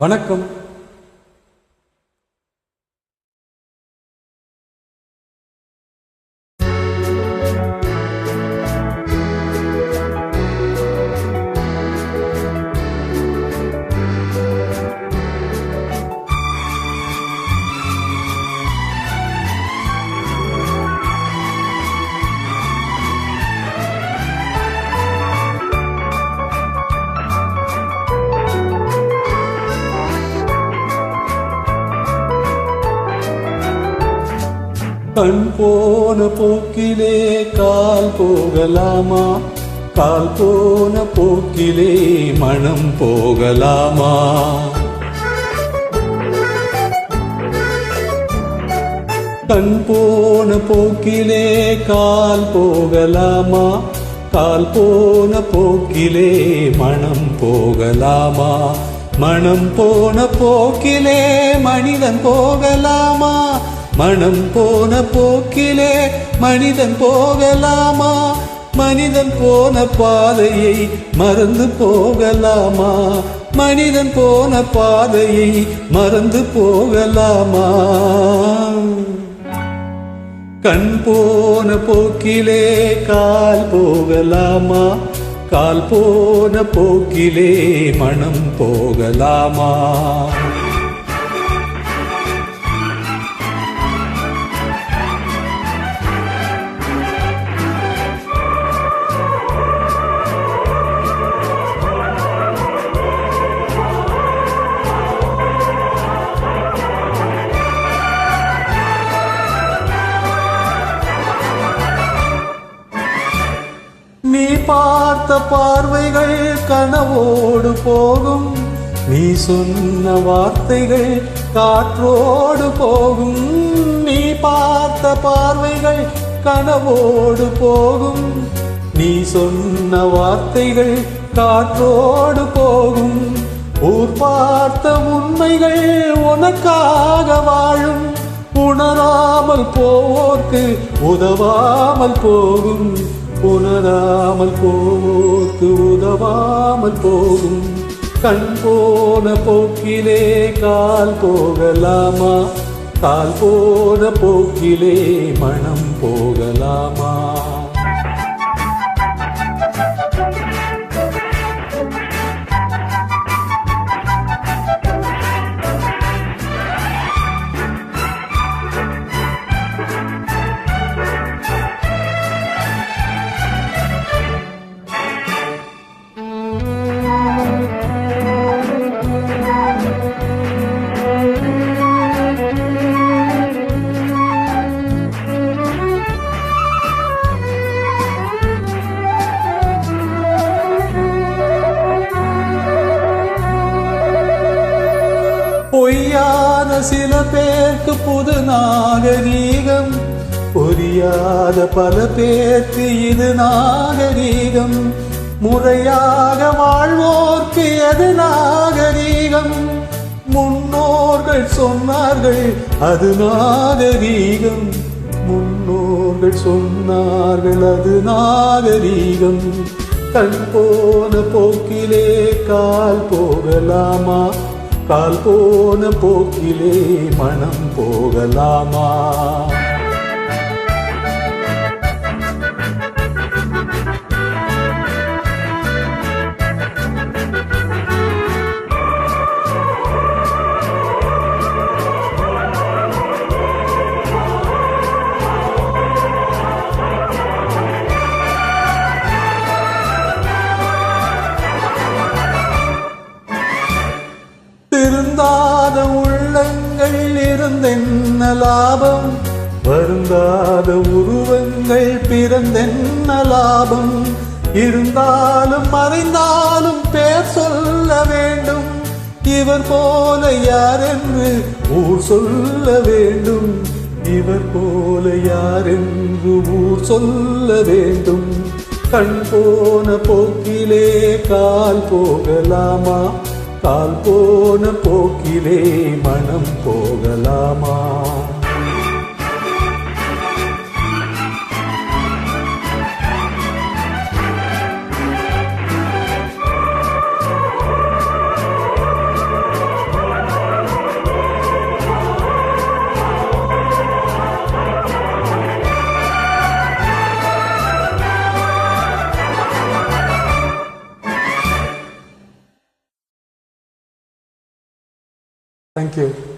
வணக்கம். கண் போன போக்கிலே கால் போகலாமா? கால் போன போக்கிலே மனம் போகலாமா? கண் போன போக்கிலே கால் போகலாமா? கால் போன போக்கிலே மனம் போகலாமா? மனம் போன போக்கிலே மனிதன் போகலாமா? மனம் போன போக்கிலே மனிதன் போகலாமா? மனிதன் போன பாதையை மறந்து போகலாமா? மனிதன் போன பாதையை மறந்து போகலாமா? கண் போன போக்கிலே கால் போகலாமா? கால் போன போக்கிலே மனம் போகலாமா? நீ பார்த்த பார்வைகள் கனவோடு போகும், நீ சொன்ன வார்த்தைகள் காற்றோடு போகும். நீ பார்த்த பார்வைகள் கனவோடு போகும், நீ சொன்ன வார்த்தைகள் காற்றோடு போகும். ஊர் பார்த்த உண்மைகள் உனக்காக வாழும், உணராமல் போவோர்க்கு உதவாமல் போகும். உணராமல் போவோர்க்கு உதவாமல் போகும். கண் போன போக்கிலே கால் போகலாமா? கால் போன போக்கிலே மனம் போகலாமா? பொய்யான சில பேருக்கு புது நாகரீகம், புரியாத பல பேருக்கு இது நாகரீகம். முறையாக வாழ்வோர்க்கு எது நாகரீகம்? முன்னோர்கள் சொன்னார்கள் அது நாகரீகம். முன்னோர்கள் சொன்னார்கள் அது நாகரீகம். கண் போன போக்கிலே கால் போகலாமா? கால் போன போக்கிலே மனம் போகலாமா? திருந்தாத உள்ளங்கள் இருந்தென்ன லாபம்? வருந்தாத உருவங்கள் பிறந்தென்ன லாபம்? இருந்தாலும் மறைந்தாலும் பேர் சொல்ல வேண்டும். இவர் போல யார் என்று ஊர் சொல்ல வேண்டும். இவர் போல யார் என்று ஊர் சொல்ல வேண்டும். கண் போன போக்கிலே கால் போகலாமா? கால் போன போக்கிலே மனம் போகலாமா? தேங்க்யூ.